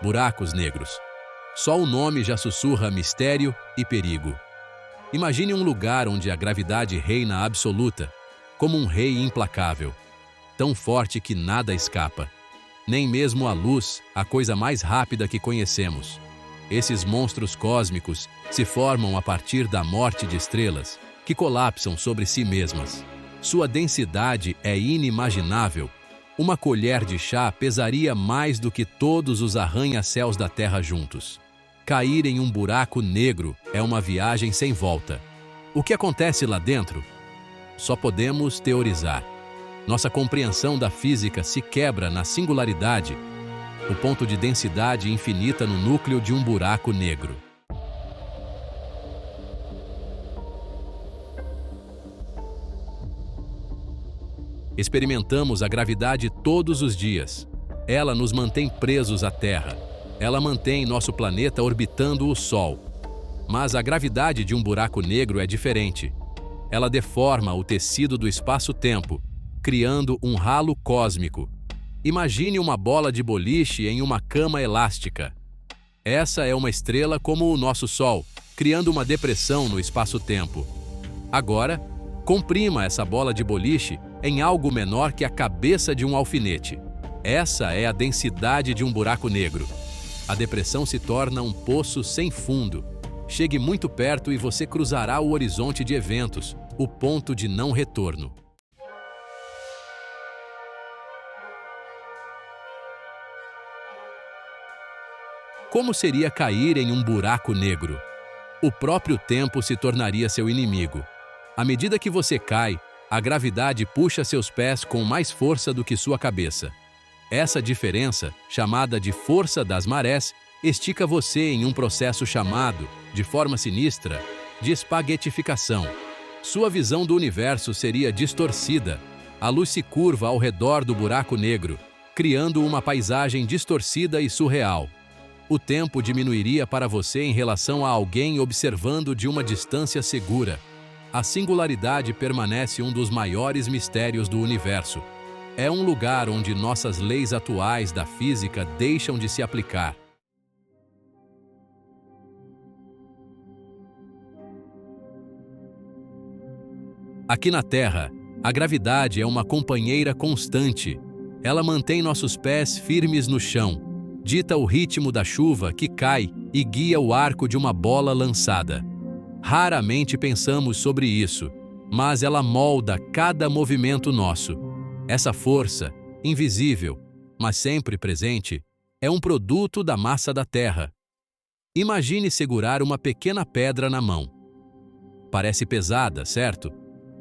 buracos negros. Só o nome já sussurra mistério e perigo. Imagine um lugar onde a gravidade reina absoluta, como um rei implacável, tão forte que nada escapa. Nem mesmo a luz, a coisa mais rápida que conhecemos. Esses monstros cósmicos se formam a partir da morte de estrelas, que colapsam sobre si mesmas. Sua densidade é inimaginável. Uma colher de chá pesaria mais do que todos os arranha-céus da Terra juntos. Cair em um buraco negro é uma viagem sem volta. O que acontece lá dentro? Só podemos teorizar. Nossa compreensão da física se quebra na singularidade, o ponto de densidade infinita no núcleo de um buraco negro. Experimentamos a gravidade todos os dias. Ela nos mantém presos à Terra. Ela mantém nosso planeta orbitando o Sol. Mas a gravidade de um buraco negro é diferente. Ela deforma o tecido do espaço-tempo, criando um ralo cósmico. Imagine uma bola de boliche em uma cama elástica. Essa é uma estrela como o nosso Sol, criando uma depressão no espaço-tempo. Agora, comprima essa bola de boliche em algo menor que a cabeça de um alfinete. Essa é a densidade de um buraco negro. A depressão se torna um poço sem fundo. Chegue muito perto e você cruzará o horizonte de eventos, o ponto de não retorno. Como seria cair em um buraco negro? O próprio tempo se tornaria seu inimigo. À medida que você cai, a gravidade puxa seus pés com mais força do que sua cabeça. Essa diferença, chamada de força das marés, estica você em um processo chamado, de forma sinistra, de espaguetificação. Sua visão do universo seria distorcida. A luz se curva ao redor do buraco negro, criando uma paisagem distorcida e surreal. O tempo diminuiria para você em relação a alguém observando de uma distância segura. A singularidade permanece um dos maiores mistérios do universo. É um lugar onde nossas leis atuais da física deixam de se aplicar. Aqui na Terra, a gravidade é uma companheira constante. Ela mantém nossos pés firmes no chão, dita o ritmo da chuva que cai e guia o arco de uma bola lançada. Raramente pensamos sobre isso, mas ela molda cada movimento nosso. Essa força, invisível, mas sempre presente, é um produto da massa da Terra. Imagine segurar uma pequena pedra na mão. Parece pesada, certo?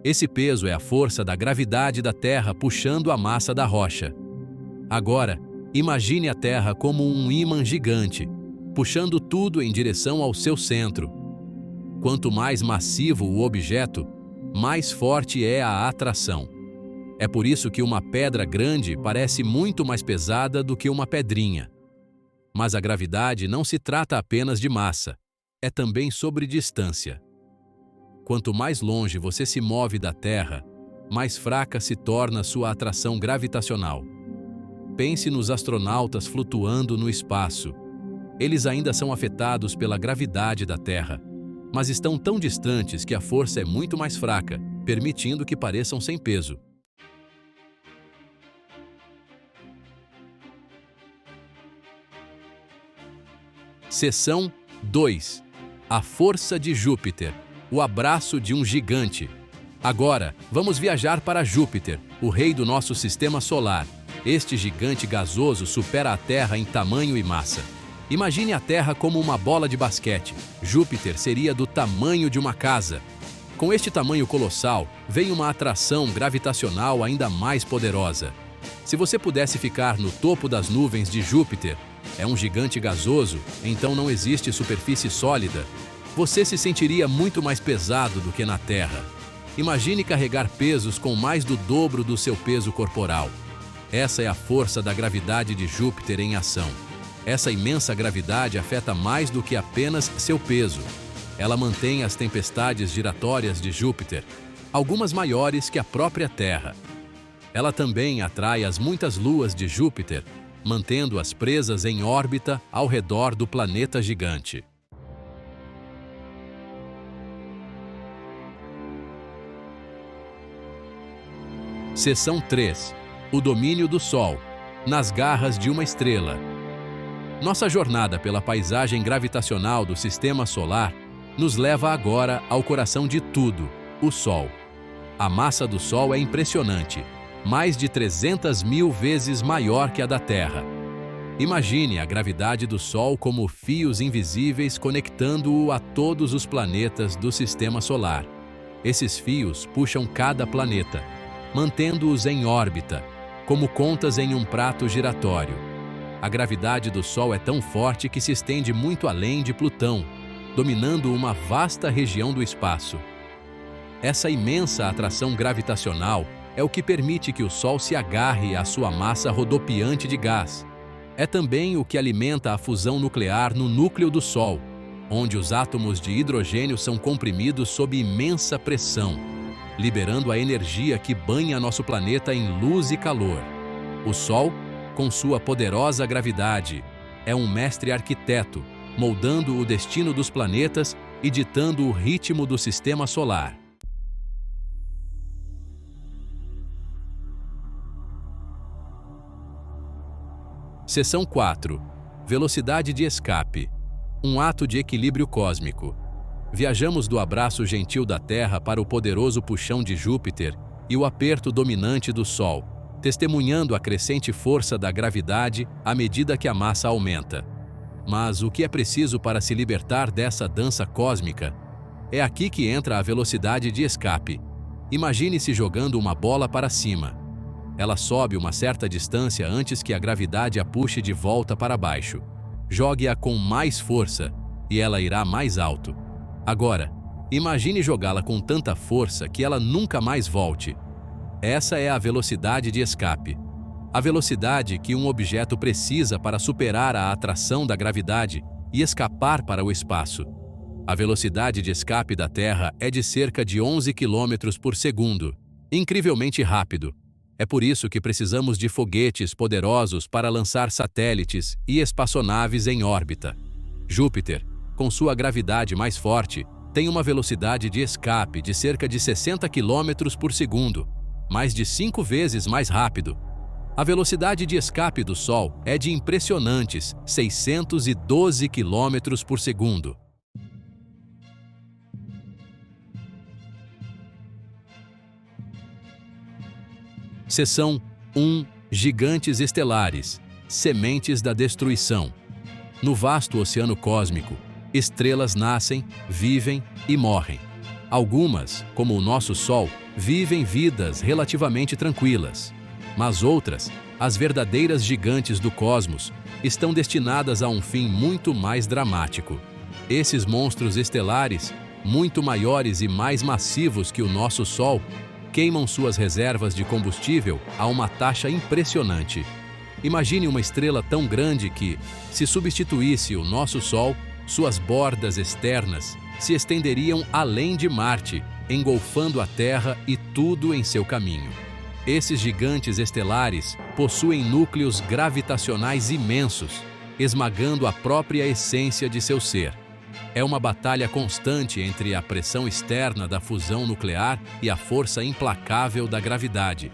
Esse peso é a força da gravidade da Terra puxando a massa da rocha. Agora, imagine a Terra como um ímã gigante, puxando tudo em direção ao seu centro. Quanto mais massivo o objeto, mais forte é a atração. É por isso que uma pedra grande parece muito mais pesada do que uma pedrinha. Mas a gravidade não se trata apenas de massa, é também sobre distância. Quanto mais longe você se move da Terra, mais fraca se torna sua atração gravitacional. Pense nos astronautas flutuando no espaço. Eles ainda são afetados pela gravidade da Terra, mas estão tão distantes que a força é muito mais fraca, permitindo que pareçam sem peso. Seção 2. A força de Júpiter. O abraço de um gigante. Agora, vamos viajar para Júpiter, o rei do nosso sistema solar. Este gigante gasoso supera a Terra em tamanho e massa. Imagine a Terra como uma bola de basquete. Júpiter seria do tamanho de uma casa. Com este tamanho colossal, vem uma atração gravitacional ainda mais poderosa. Se você pudesse ficar no topo das nuvens de Júpiter, é um gigante gasoso, então não existe superfície sólida. Você se sentiria muito mais pesado do que na Terra. Imagine carregar pesos com mais do dobro do seu peso corporal. Essa é a força da gravidade de Júpiter em ação. Essa imensa gravidade afeta mais do que apenas seu peso. Ela mantém as tempestades giratórias de Júpiter, algumas maiores que a própria Terra. Ela também atrai as muitas luas de Júpiter, mantendo-as presas em órbita ao redor do planeta gigante. Seção 3. O domínio do Sol, nas garras de uma estrela. Nossa jornada pela paisagem gravitacional do Sistema Solar nos leva agora ao coração de tudo, o Sol. A massa do Sol é impressionante, mais de 300.000 vezes maior que a da Terra. Imagine a gravidade do Sol como fios invisíveis conectando-o a todos os planetas do Sistema Solar. Esses fios puxam cada planeta, mantendo-os em órbita, como contas em um prato giratório. A gravidade do Sol é tão forte que se estende muito além de Plutão, dominando uma vasta região do espaço. Essa imensa atração gravitacional é o que permite que o Sol se agarre à sua massa rodopiante de gás. É também o que alimenta a fusão nuclear no núcleo do Sol, onde os átomos de hidrogênio são comprimidos sob imensa pressão, liberando a energia que banha nosso planeta em luz e calor. O Sol, com sua poderosa gravidade, é um mestre arquiteto, moldando o destino dos planetas e ditando o ritmo do Sistema Solar. Seção 4. Velocidade de escape. Um ato de equilíbrio cósmico. Viajamos do abraço gentil da Terra para o poderoso puxão de Júpiter e o aperto dominante do Sol, testemunhando a crescente força da gravidade à medida que a massa aumenta. Mas o que é preciso para se libertar dessa dança cósmica? É aqui que entra a velocidade de escape. Imagine-se jogando uma bola para cima. Ela sobe uma certa distância antes que a gravidade a puxe de volta para baixo. Jogue-a com mais força e ela irá mais alto. Agora, imagine jogá-la com tanta força que ela nunca mais volte. Essa é a velocidade de escape. A velocidade que um objeto precisa para superar a atração da gravidade e escapar para o espaço. A velocidade de escape da Terra é de cerca de 11 km por segundo, incrivelmente rápido. É por isso que precisamos de foguetes poderosos para lançar satélites e espaçonaves em órbita. Júpiter, com sua gravidade mais forte, tem uma velocidade de escape de cerca de 60 km por segundo, mais de 5 vezes mais rápido. A velocidade de escape do Sol é de impressionantes 612 km por segundo. Seção 1. Gigantes estelares, sementes da destruição. No vasto oceano cósmico, estrelas nascem, vivem e morrem. Algumas, como o nosso Sol, vivem vidas relativamente tranquilas. Mas outras, as verdadeiras gigantes do cosmos, estão destinadas a um fim muito mais dramático. Esses monstros estelares, muito maiores e mais massivos que o nosso Sol, queimam suas reservas de combustível a uma taxa impressionante. Imagine uma estrela tão grande que, se substituísse o nosso Sol, suas bordas externas se estenderiam além de Marte, engolfando a Terra e tudo em seu caminho. Esses gigantes estelares possuem núcleos gravitacionais imensos, esmagando a própria essência de seu ser. É uma batalha constante entre a pressão externa da fusão nuclear e a força implacável da gravidade.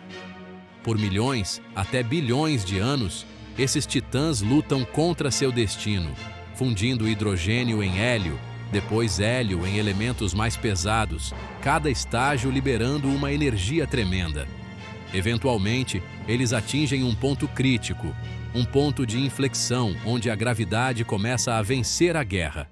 Por milhões, até bilhões de anos, esses titãs lutam contra seu destino, fundindo hidrogênio em hélio, depois hélio em elementos mais pesados, cada estágio liberando uma energia tremenda. Eventualmente, eles atingem um ponto crítico, um ponto de inflexão onde a gravidade começa a vencer a guerra.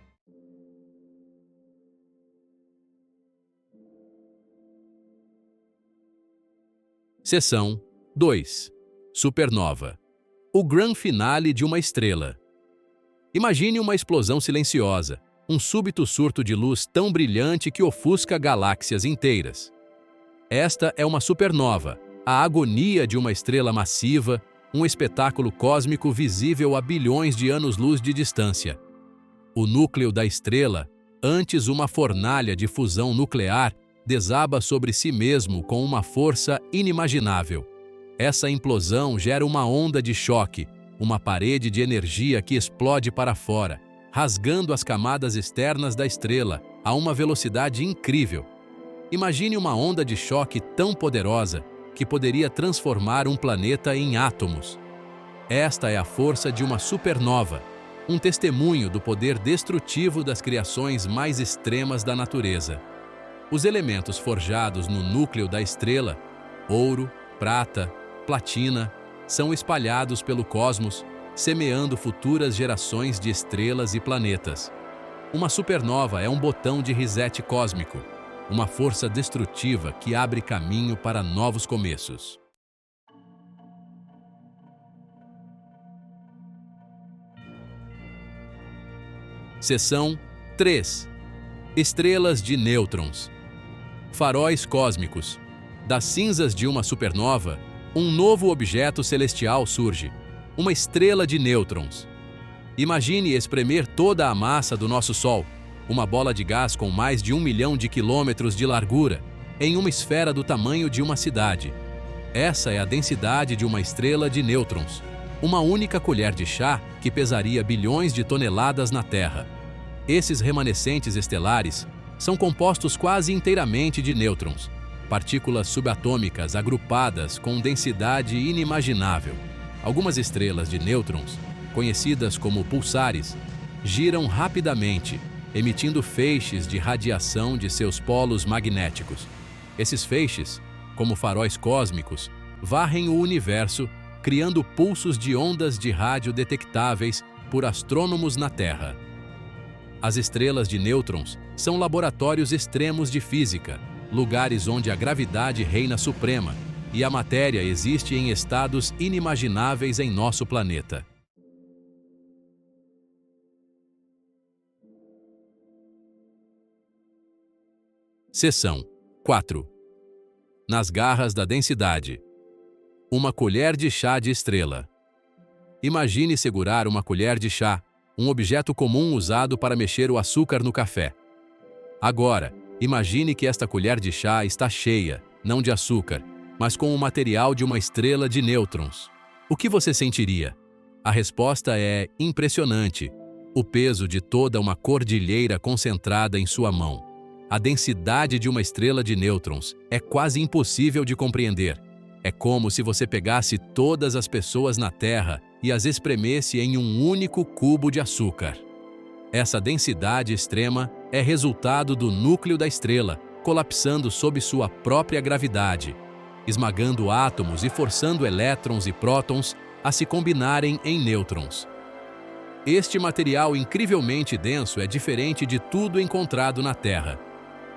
Seção 2. Supernova. O grande finale de uma estrela. Imagine uma explosão silenciosa, um súbito surto de luz tão brilhante que ofusca galáxias inteiras. Esta é uma supernova, a agonia de uma estrela massiva, um espetáculo cósmico visível a bilhões de anos-luz de distância. O núcleo da estrela, antes uma fornalha de fusão nuclear, desaba sobre si mesmo com uma força inimaginável. Essa implosão gera uma onda de choque, uma parede de energia que explode para fora, rasgando as camadas externas da estrela a uma velocidade incrível. Imagine uma onda de choque tão poderosa que poderia transformar um planeta em átomos. Esta é a força de uma supernova, um testemunho do poder destrutivo das criações mais extremas da natureza. Os elementos forjados no núcleo da estrela, ouro, prata, platina, são espalhados pelo cosmos, semeando futuras gerações de estrelas e planetas. Uma supernova é um botão de reset cósmico, uma força destrutiva que abre caminho para novos começos. Seção 3. Estrelas de nêutrons. Faróis cósmicos. Das cinzas de uma supernova, um novo objeto celestial surge, uma estrela de nêutrons. Imagine espremer toda a massa do nosso Sol, uma bola de gás com mais de 1 milhão de quilômetros de largura, em uma esfera do tamanho de uma cidade. Essa é a densidade de uma estrela de nêutrons, uma única colher de chá que pesaria bilhões de toneladas na Terra. Esses remanescentes estelares são compostos quase inteiramente de nêutrons, partículas subatômicas agrupadas com densidade inimaginável. Algumas estrelas de nêutrons, conhecidas como pulsares, giram rapidamente, emitindo feixes de radiação de seus polos magnéticos. Esses feixes, como faróis cósmicos, varrem o universo, criando pulsos de ondas de rádio detectáveis por astrônomos na Terra. As estrelas de nêutrons são laboratórios extremos de física, lugares onde a gravidade reina suprema e a matéria existe em estados inimagináveis em nosso planeta. Seção 4. Nas garras da densidade. Uma colher de chá de estrela. Imagine segurar uma colher de chá, um objeto comum usado para mexer o açúcar no café. Agora, imagine que esta colher de chá está cheia, não de açúcar, mas com o material de uma estrela de nêutrons. O que você sentiria? A resposta é impressionante. O peso de toda uma cordilheira concentrada em sua mão. A densidade de uma estrela de nêutrons é quase impossível de compreender. É como se você pegasse todas as pessoas na Terra e as espremesse em um único cubo de açúcar. Essa densidade extrema é resultado do núcleo da estrela, colapsando sob sua própria gravidade, esmagando átomos e forçando elétrons e prótons a se combinarem em nêutrons. Este material incrivelmente denso é diferente de tudo encontrado na Terra.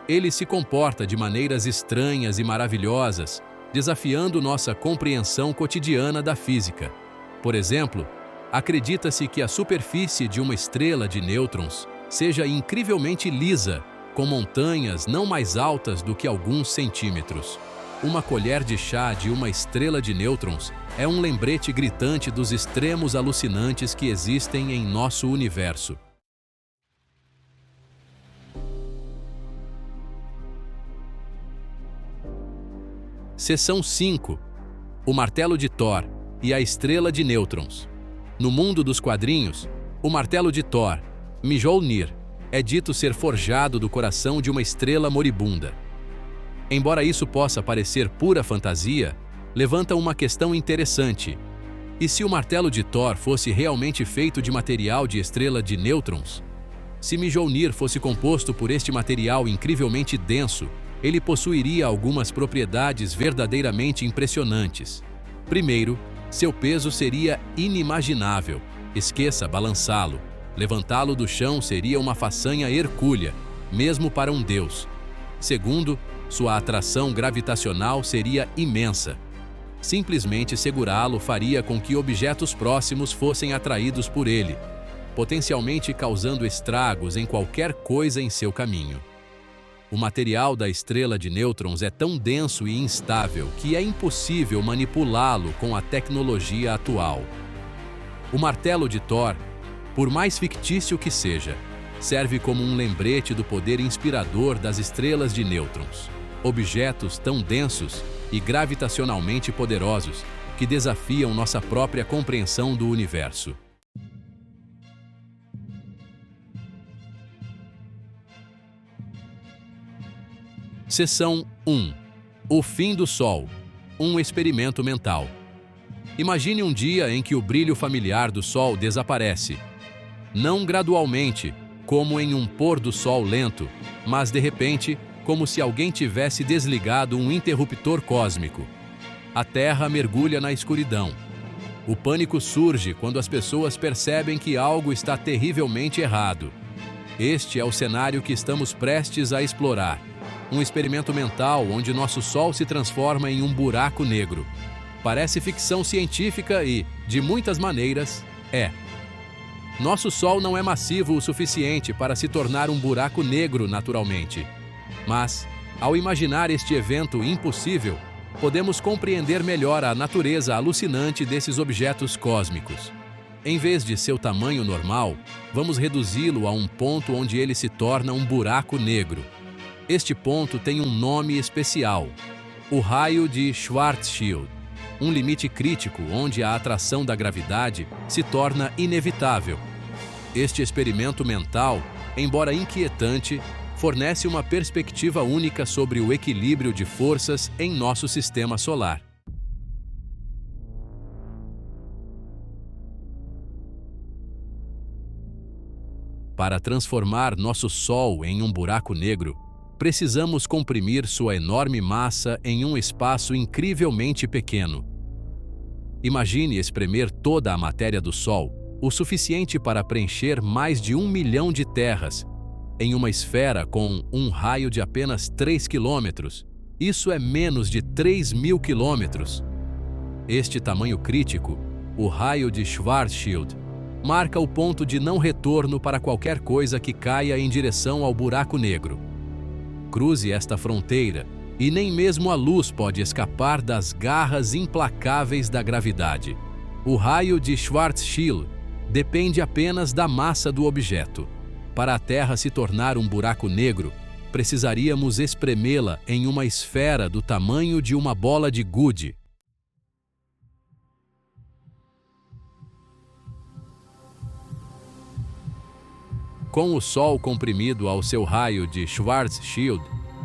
Ele se comporta de maneiras estranhas e maravilhosas, desafiando nossa compreensão cotidiana da física. Por exemplo, acredita-se que a superfície de uma estrela de nêutrons seja incrivelmente lisa, com montanhas não mais altas do que alguns centímetros. Uma colher de chá de uma estrela de nêutrons é um lembrete gritante dos extremos alucinantes que existem em nosso universo. Seção 5. O martelo de Thor e a estrela de nêutrons. No mundo dos quadrinhos, o martelo de Thor, Mjolnir, é dito ser forjado do coração de uma estrela moribunda. Embora isso possa parecer pura fantasia, levanta uma questão interessante. E se o martelo de Thor fosse realmente feito de material de estrela de nêutrons? Se Mjolnir fosse composto por este material incrivelmente denso, ele possuiria algumas propriedades verdadeiramente impressionantes. Primeiro, seu peso seria inimaginável. Esqueça balançá-lo. Levantá-lo do chão seria uma façanha hercúlea, mesmo para um deus. Segundo, sua atração gravitacional seria imensa. Simplesmente segurá-lo faria com que objetos próximos fossem atraídos por ele, potencialmente causando estragos em qualquer coisa em seu caminho. O material da estrela de nêutrons é tão denso e instável que é impossível manipulá-lo com a tecnologia atual. O martelo de Thor, por mais fictício que seja, serve como um lembrete do poder inspirador das estrelas de nêutrons. Objetos tão densos e gravitacionalmente poderosos que desafiam nossa própria compreensão do universo. Seção 1. O fim do Sol. Um experimento mental. Imagine um dia em que o brilho familiar do Sol desaparece. Não gradualmente, como em um pôr do sol lento, mas de repente, como se alguém tivesse desligado um interruptor cósmico. A Terra mergulha na escuridão. O pânico surge quando as pessoas percebem que algo está terrivelmente errado. Este é o cenário que estamos prestes a explorar. Um experimento mental onde nosso Sol se transforma em um buraco negro. Parece ficção científica e, de muitas maneiras, é. Nosso Sol não é massivo o suficiente para se tornar um buraco negro naturalmente. Mas, ao imaginar este evento impossível, podemos compreender melhor a natureza alucinante desses objetos cósmicos. Em vez de seu tamanho normal, vamos reduzi-lo a um ponto onde ele se torna um buraco negro. Este ponto tem um nome especial: o raio de Schwarzschild, um limite crítico onde a atração da gravidade se torna inevitável. Este experimento mental, embora inquietante, fornece uma perspectiva única sobre o equilíbrio de forças em nosso sistema solar. Para transformar nosso Sol em um buraco negro, precisamos comprimir sua enorme massa em um espaço incrivelmente pequeno. Imagine espremer toda a matéria do Sol, o suficiente para preencher mais de 1 milhão de terras, em uma esfera com um raio de apenas 3 quilômetros. Isso é menos de 3.000 quilômetros. Este tamanho crítico, o raio de Schwarzschild, marca o ponto de não retorno para qualquer coisa que caia em direção ao buraco negro. Cruze esta fronteira e nem mesmo a luz pode escapar das garras implacáveis da gravidade. O raio de Schwarzschild depende apenas da massa do objeto. Para a Terra se tornar um buraco negro, precisaríamos espremê-la em uma esfera do tamanho de uma bola de gude. Com o Sol comprimido ao seu raio de Schwarzschild,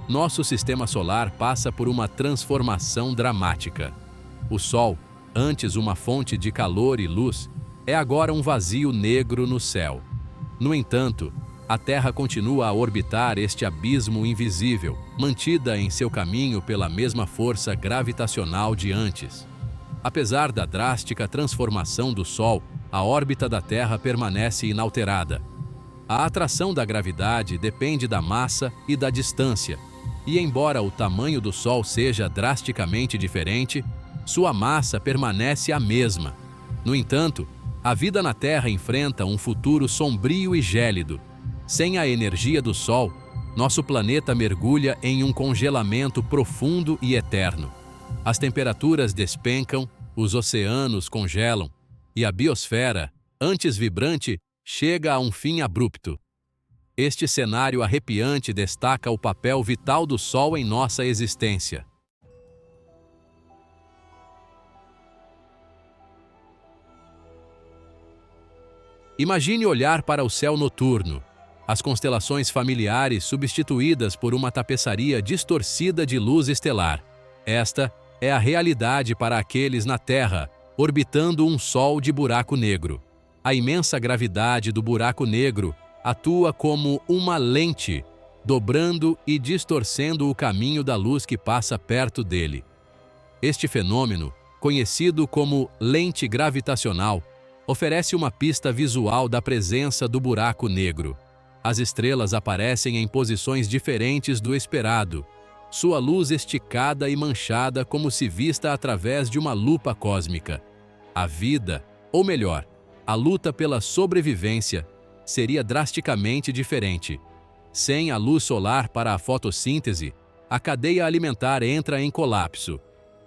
nosso sistema solar passa por uma transformação dramática. O Sol, antes uma fonte de calor e luz, é agora um vazio negro no céu. No entanto, a Terra continua a orbitar este abismo invisível, mantida em seu caminho pela mesma força gravitacional de antes. Apesar da drástica transformação do Sol, a órbita da Terra permanece inalterada. A atração da gravidade depende da massa e da distância, e embora o tamanho do Sol seja drasticamente diferente, sua massa permanece a mesma. No entanto, a vida na Terra enfrenta um futuro sombrio e gélido. Sem a energia do Sol, nosso planeta mergulha em um congelamento profundo e eterno. As temperaturas despencam, os oceanos congelam, e a biosfera, antes vibrante, chega a um fim abrupto. Este cenário arrepiante destaca o papel vital do Sol em nossa existência. Imagine olhar para o céu noturno, as constelações familiares substituídas por uma tapeçaria distorcida de luz estelar. Esta é a realidade para aqueles na Terra, orbitando um Sol de buraco negro. A imensa gravidade do buraco negro atua como uma lente, dobrando e distorcendo o caminho da luz que passa perto dele. Este fenômeno, conhecido como lente gravitacional, oferece uma pista visual da presença do buraco negro. As estrelas aparecem em posições diferentes do esperado, sua luz esticada e manchada como se vista através de uma lupa cósmica. A vida, ou melhor, a luta pela sobrevivência, seria drasticamente diferente. Sem a luz solar para a fotossíntese, a cadeia alimentar entra em colapso.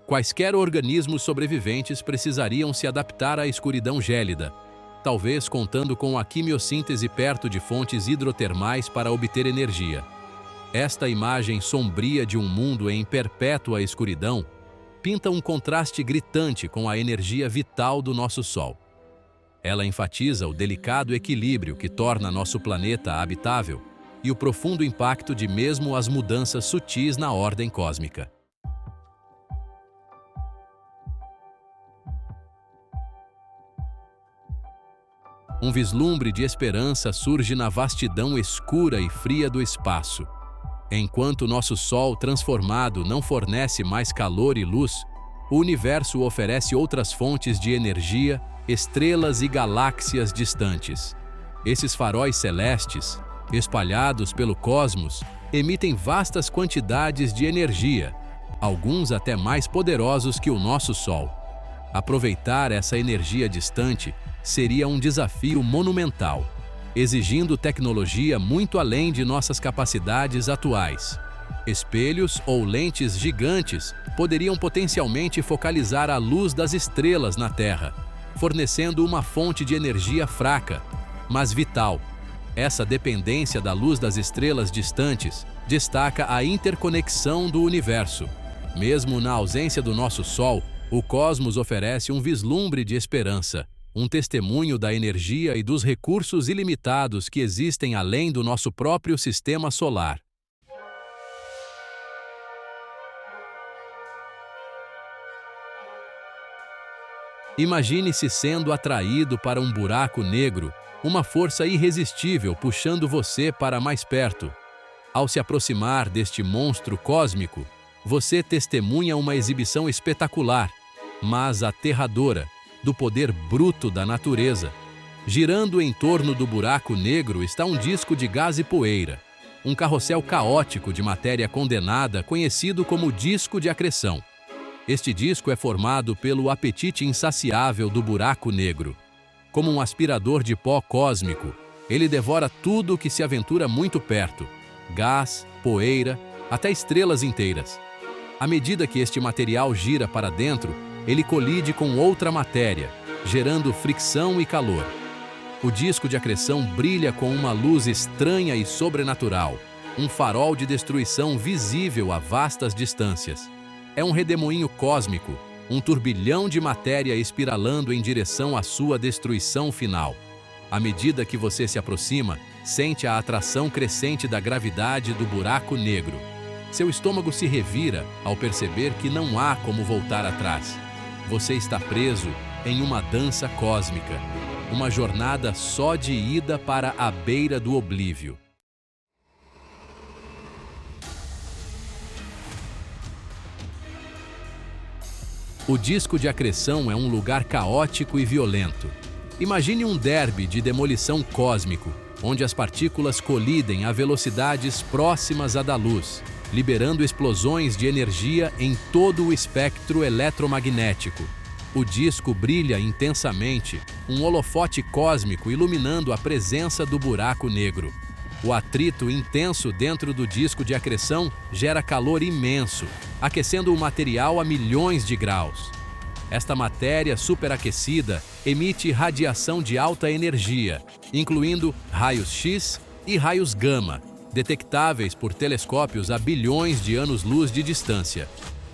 Quaisquer organismos sobreviventes precisariam se adaptar à escuridão gélida, talvez contando com a quimiossíntese perto de fontes hidrotermais para obter energia. Esta imagem sombria de um mundo em perpétua escuridão pinta um contraste gritante com a energia vital do nosso Sol. Ela enfatiza o delicado equilíbrio que torna nosso planeta habitável e o profundo impacto de mesmo as mudanças sutis na ordem cósmica. Um vislumbre de esperança surge na vastidão escura e fria do espaço. Enquanto nosso Sol transformado não fornece mais calor e luz, o universo oferece outras fontes de energia, estrelas e galáxias distantes. Esses faróis celestes, espalhados pelo cosmos, emitem vastas quantidades de energia, alguns até mais poderosos que o nosso Sol. Aproveitar essa energia distante seria um desafio monumental, exigindo tecnologia muito além de nossas capacidades atuais. Espelhos ou lentes gigantes poderiam potencialmente focalizar a luz das estrelas na Terra, fornecendo uma fonte de energia fraca, mas vital. Essa dependência da luz das estrelas distantes destaca a interconexão do universo. Mesmo na ausência do nosso Sol, o cosmos oferece um vislumbre de esperança, um testemunho da energia e dos recursos ilimitados que existem além do nosso próprio sistema solar. Imagine-se sendo atraído para um buraco negro, uma força irresistível puxando você para mais perto. Ao se aproximar deste monstro cósmico, você testemunha uma exibição espetacular, mas aterradora, do poder bruto da natureza. Girando em torno do buraco negro está um disco de gás e poeira, um carrossel caótico de matéria condenada conhecido como disco de acreção. Este disco é formado pelo apetite insaciável do buraco negro. Como um aspirador de pó cósmico, ele devora tudo que se aventura muito perto: gás, poeira, até estrelas inteiras. À medida que este material gira para dentro, ele colide com outra matéria, gerando fricção e calor. O disco de acreção brilha com uma luz estranha e sobrenatural, um farol de destruição visível a vastas distâncias. É um redemoinho cósmico, um turbilhão de matéria espiralando em direção à sua destruição final. À medida que você se aproxima, sente a atração crescente da gravidade do buraco negro. Seu estômago se revira ao perceber que não há como voltar atrás. Você está preso em uma dança cósmica, uma jornada só de ida para a beira do oblívio. O disco de acreção é um lugar caótico e violento. Imagine um derby de demolição cósmico, onde as partículas colidem a velocidades próximas à da luz, liberando explosões de energia em todo o espectro eletromagnético. O disco brilha intensamente, um holofote cósmico iluminando a presença do buraco negro. O atrito intenso dentro do disco de acreção gera calor imenso, aquecendo o material a milhões de graus. Esta matéria superaquecida emite radiação de alta energia, incluindo raios X e raios gama, detectáveis por telescópios a bilhões de anos-luz de distância.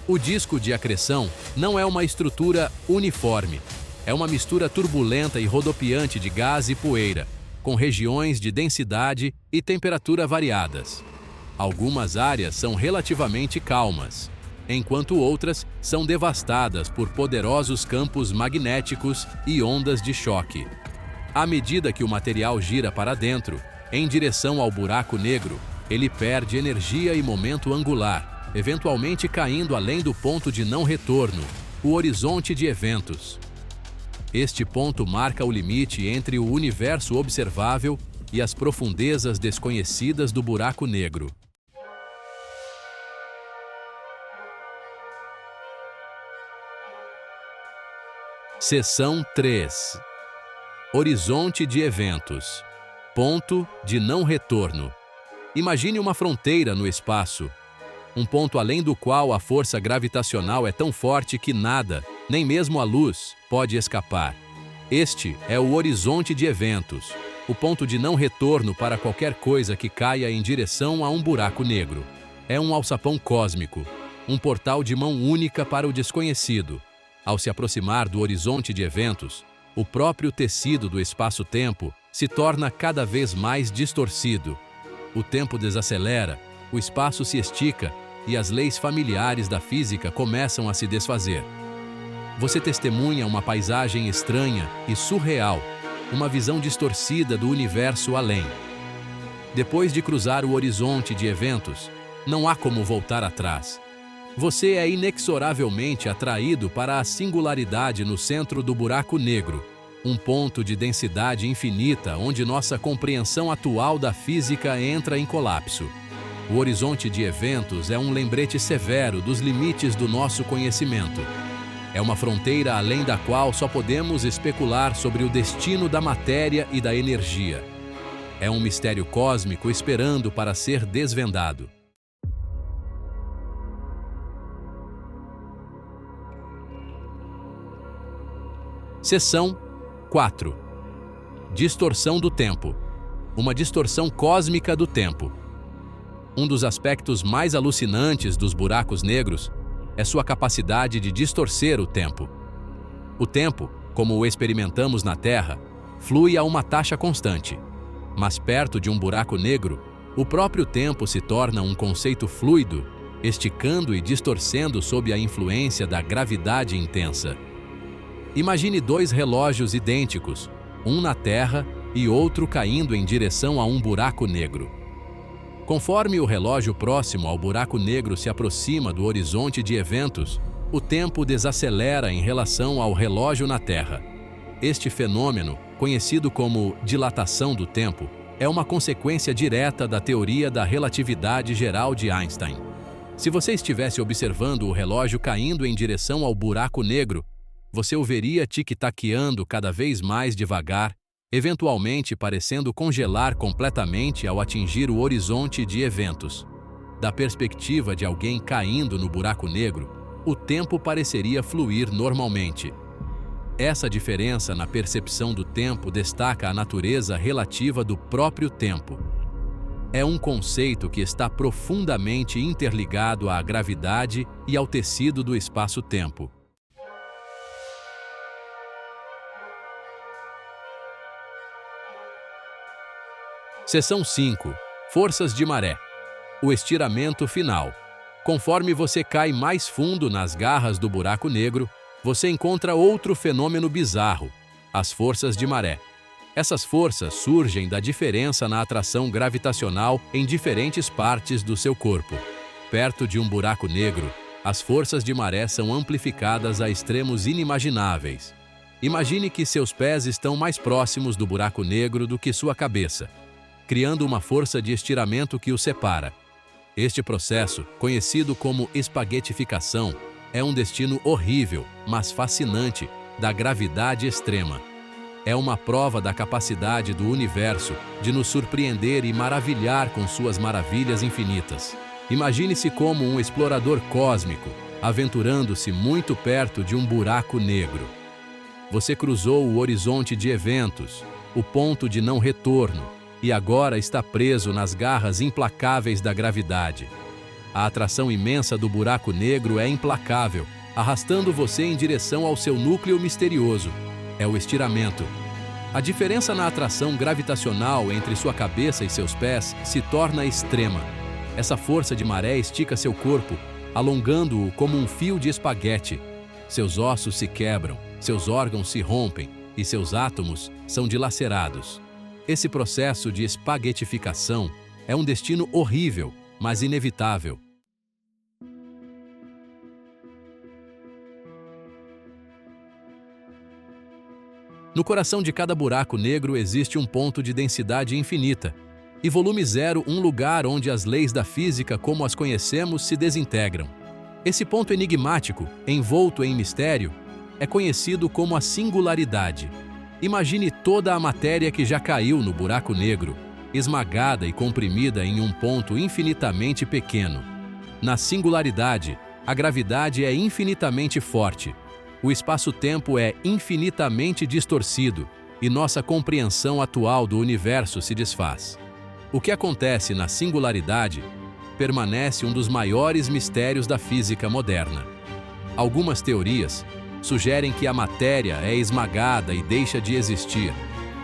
O disco de acreção não é uma estrutura uniforme. É uma mistura turbulenta e rodopiante de gás e poeira, com regiões de densidade e temperatura variadas. Algumas áreas são relativamente calmas, enquanto outras são devastadas por poderosos campos magnéticos e ondas de choque. À medida que o material gira para dentro, em direção ao buraco negro, ele perde energia e momento angular, eventualmente caindo além do ponto de não retorno, o horizonte de eventos. Este ponto marca o limite entre o universo observável e as profundezas desconhecidas do buraco negro. Seção 3. Horizonte de eventos. Ponto de não retorno. Imagine uma fronteira no espaço, um ponto além do qual a força gravitacional é tão forte que nada, nem mesmo a luz, pode escapar. Este é o horizonte de eventos, o ponto de não retorno para qualquer coisa que caia em direção a um buraco negro. É um alçapão cósmico, um portal de mão única para o desconhecido. Ao se aproximar do horizonte de eventos, o próprio tecido do espaço-tempo se torna cada vez mais distorcido. O tempo desacelera, o espaço se estica e as leis familiares da física começam a se desfazer. Você testemunha uma paisagem estranha e surreal, uma visão distorcida do universo além. Depois de cruzar o horizonte de eventos, não há como voltar atrás. Você é inexoravelmente atraído para a singularidade no centro do buraco negro, um ponto de densidade infinita onde nossa compreensão atual da física entra em colapso. O horizonte de eventos é um lembrete severo dos limites do nosso conhecimento. É uma fronteira além da qual só podemos especular sobre o destino da matéria e da energia. É um mistério cósmico esperando para ser desvendado. Seção 4. Distorção do tempo. Uma distorção cósmica do tempo. Um dos aspectos mais alucinantes dos buracos negros é sua capacidade de distorcer o tempo. O tempo, como o experimentamos na Terra, flui a uma taxa constante. Mas perto de um buraco negro, o próprio tempo se torna um conceito fluido, esticando e distorcendo sob a influência da gravidade intensa. Imagine dois relógios idênticos, um na Terra e outro caindo em direção a um buraco negro. Conforme o relógio próximo ao buraco negro se aproxima do horizonte de eventos, o tempo desacelera em relação ao relógio na Terra. Este fenômeno, conhecido como dilatação do tempo, é uma consequência direta da teoria da relatividade geral de Einstein. Se você estivesse observando o relógio caindo em direção ao buraco negro, você o veria tic-taqueando cada vez mais devagar, eventualmente parecendo congelar completamente ao atingir o horizonte de eventos. Da perspectiva de alguém caindo no buraco negro, o tempo pareceria fluir normalmente. Essa diferença na percepção do tempo destaca a natureza relativa do próprio tempo. É um conceito que está profundamente interligado à gravidade e ao tecido do espaço-tempo. Seção 5. Forças de maré. O estiramento final. Conforme você cai mais fundo nas garras do buraco negro, você encontra outro fenômeno bizarro, as forças de maré. Essas forças surgem da diferença na atração gravitacional em diferentes partes do seu corpo. Perto de um buraco negro, as forças de maré são amplificadas a extremos inimagináveis. Imagine que seus pés estão mais próximos do buraco negro do que sua cabeça, criando uma força de estiramento que o separa. Este processo, conhecido como espaguetificação, é um destino horrível, mas fascinante, da gravidade extrema. É uma prova da capacidade do universo de nos surpreender e maravilhar com suas maravilhas infinitas. Imagine-se como um explorador cósmico, aventurando-se muito perto de um buraco negro. Você cruzou o horizonte de eventos, o ponto de não retorno, e agora está preso nas garras implacáveis da gravidade. A atração imensa do buraco negro é implacável, arrastando você em direção ao seu núcleo misterioso. É o estiramento. A diferença na atração gravitacional entre sua cabeça e seus pés se torna extrema. Essa força de maré estica seu corpo, alongando-o como um fio de espaguete. Seus ossos se quebram, seus órgãos se rompem e seus átomos são dilacerados. Esse processo de espaguetificação é um destino horrível, mas inevitável. No coração de cada buraco negro existe um ponto de densidade infinita, e volume zero um lugar onde as leis da física como as conhecemos se desintegram. Esse ponto enigmático, envolto em mistério, é conhecido como a singularidade. Imagine toda a matéria que já caiu no buraco negro, esmagada e comprimida em um ponto infinitamente pequeno. Na singularidade, a gravidade é infinitamente forte, o espaço-tempo é infinitamente distorcido e nossa compreensão atual do universo se desfaz. O que acontece na singularidade permanece um dos maiores mistérios da física moderna. Algumas teorias sugerem que a matéria é esmagada e deixa de existir,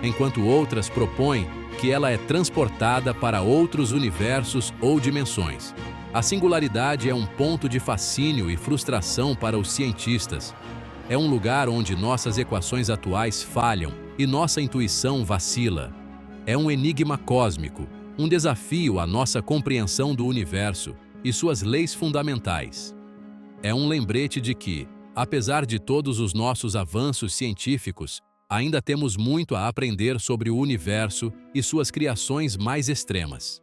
enquanto outras propõem que ela é transportada para outros universos ou dimensões. A singularidade é um ponto de fascínio e frustração para os cientistas. É um lugar onde nossas equações atuais falham e nossa intuição vacila. É um enigma cósmico, um desafio à nossa compreensão do universo e suas leis fundamentais. É um lembrete de que, apesar de todos os nossos avanços científicos, ainda temos muito a aprender sobre o universo e suas criações mais extremas.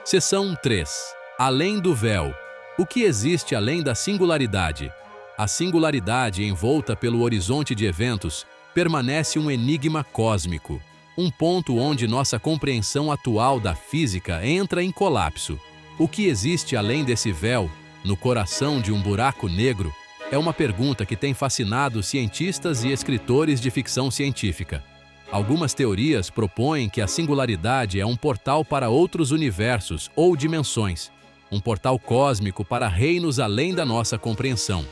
Seção 3. Além do véu. O que existe além da singularidade? A singularidade envolta pelo horizonte de eventos permanece um enigma cósmico, um ponto onde nossa compreensão atual da física entra em colapso. O que existe além desse véu, no coração de um buraco negro, é uma pergunta que tem fascinado cientistas e escritores de ficção científica. Algumas teorias propõem que a singularidade é um portal para outros universos ou dimensões, um portal cósmico para reinos além da nossa compreensão.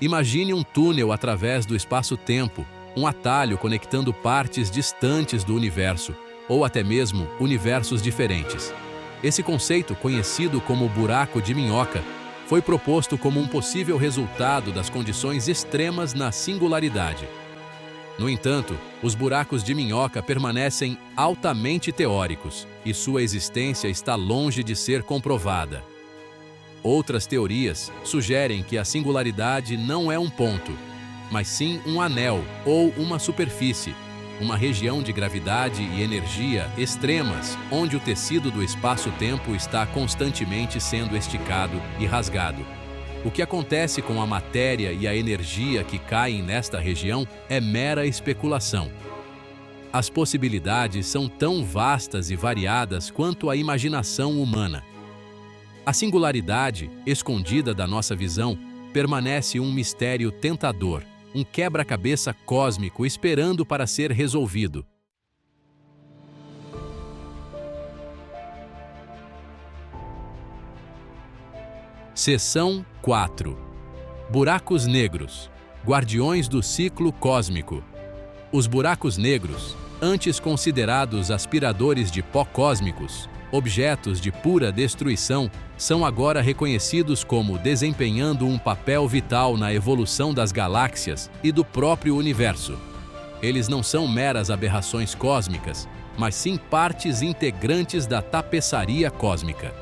Imagine um túnel através do espaço-tempo, um atalho conectando partes distantes do universo, ou até mesmo universos diferentes. Esse conceito, conhecido como buraco de minhoca, foi proposto como um possível resultado das condições extremas na singularidade. No entanto, os buracos de minhoca permanecem altamente teóricos e sua existência está longe de ser comprovada. Outras teorias sugerem que a singularidade não é um ponto, mas sim um anel ou uma superfície, uma região de gravidade e energia extremas, onde o tecido do espaço-tempo está constantemente sendo esticado e rasgado. O que acontece com a matéria e a energia que caem nesta região é mera especulação. As possibilidades são tão vastas e variadas quanto a imaginação humana. A singularidade, escondida da nossa visão, permanece um mistério tentador, um quebra-cabeça cósmico esperando para ser resolvido. Seção 4. Buracos negros, guardiões do ciclo cósmico. Os buracos negros, antes considerados aspiradores de pó cósmicos, objetos de pura destruição, são agora reconhecidos como desempenhando um papel vital na evolução das galáxias e do próprio universo. Eles não são meras aberrações cósmicas, mas sim partes integrantes da tapeçaria cósmica.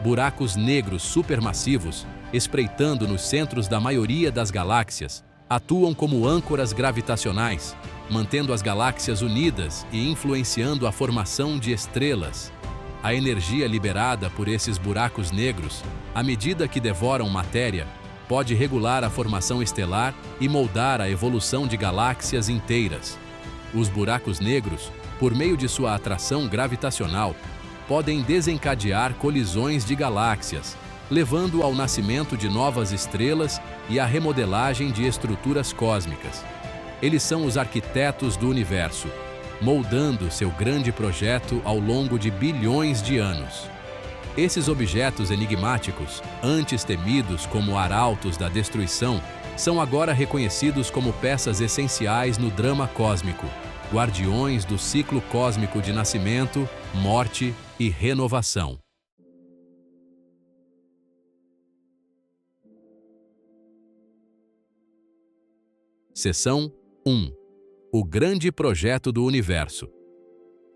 Buracos negros supermassivos, espreitando nos centros da maioria das galáxias, atuam como âncoras gravitacionais, mantendo as galáxias unidas e influenciando a formação de estrelas. A energia liberada por esses buracos negros, à medida que devoram matéria, pode regular a formação estelar e moldar a evolução de galáxias inteiras. Os buracos negros, por meio de sua atração gravitacional, podem desencadear colisões de galáxias, levando ao nascimento de novas estrelas e à remodelagem de estruturas cósmicas. Eles são os arquitetos do universo, moldando seu grande projeto ao longo de bilhões de anos. Esses objetos enigmáticos, antes temidos como arautos da destruição, são agora reconhecidos como peças essenciais no drama cósmico, guardiões do ciclo cósmico de nascimento, morte e renovação. Seção 1. O grande projeto do universo.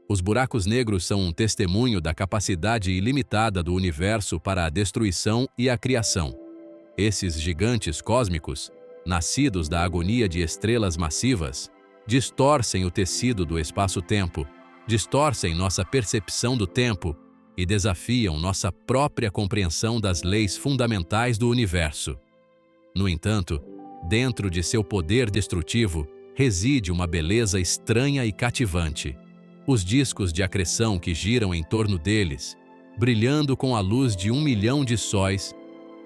Os buracos negros são um testemunho da capacidade ilimitada do universo para a destruição e a criação. Esses gigantes cósmicos, nascidos da agonia de estrelas massivas, distorcem o tecido do espaço-tempo, distorcem nossa percepção do tempo e desafiam nossa própria compreensão das leis fundamentais do universo. No entanto, dentro de seu poder destrutivo, reside uma beleza estranha e cativante. Os discos de acreção que giram em torno deles, brilhando com a luz de 1 milhão de sóis,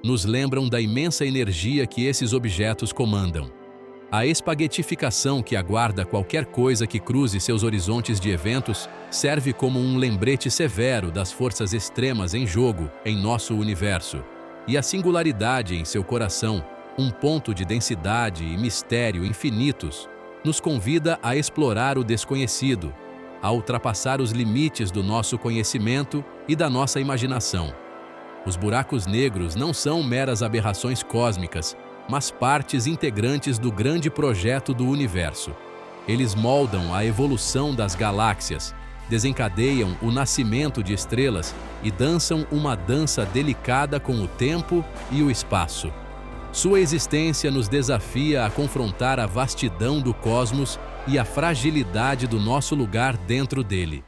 nos lembram da imensa energia que esses objetos comandam. A espaguetificação que aguarda qualquer coisa que cruze seus horizontes de eventos serve como um lembrete severo das forças extremas em jogo em nosso universo. E a singularidade em seu coração, um ponto de densidade e mistério infinitos, nos convida a explorar o desconhecido, a ultrapassar os limites do nosso conhecimento e da nossa imaginação. Os buracos negros não são meras aberrações cósmicas, mas partes integrantes do grande projeto do universo. Eles moldam a evolução das galáxias, desencadeiam o nascimento de estrelas e dançam uma dança delicada com o tempo e o espaço. Sua existência nos desafia a confrontar a vastidão do cosmos e a fragilidade do nosso lugar dentro dele.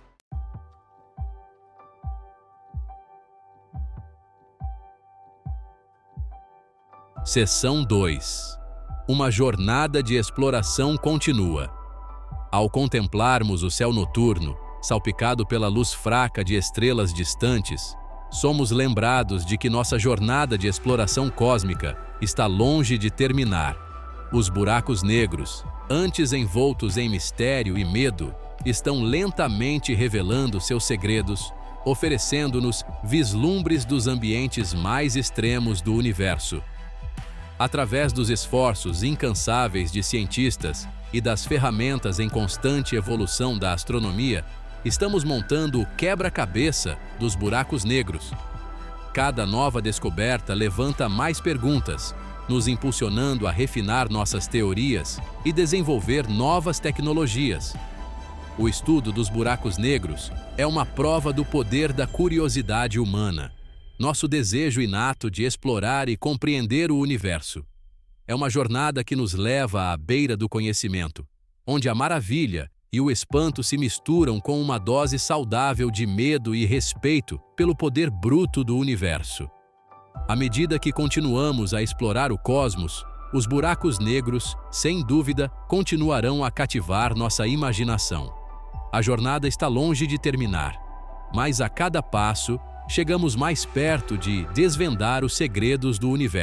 Seção 2. Uma jornada de exploração continua. Ao contemplarmos o céu noturno, salpicado pela luz fraca de estrelas distantes, somos lembrados de que nossa jornada de exploração cósmica está longe de terminar. Os buracos negros, antes envoltos em mistério e medo, estão lentamente revelando seus segredos, oferecendo-nos vislumbres dos ambientes mais extremos do universo. Através dos esforços incansáveis de cientistas e das ferramentas em constante evolução da astronomia, estamos montando o quebra-cabeça dos buracos negros. Cada nova descoberta levanta mais perguntas, nos impulsionando a refinar nossas teorias e desenvolver novas tecnologias. O estudo dos buracos negros é uma prova do poder da curiosidade humana, nosso desejo inato de explorar e compreender o universo. É uma jornada que nos leva à beira do conhecimento, onde a maravilha e o espanto se misturam com uma dose saudável de medo e respeito pelo poder bruto do universo. À medida que continuamos a explorar o cosmos, os buracos negros, sem dúvida, continuarão a cativar nossa imaginação. A jornada está longe de terminar, mas a cada passo, chegamos mais perto de desvendar os segredos do universo.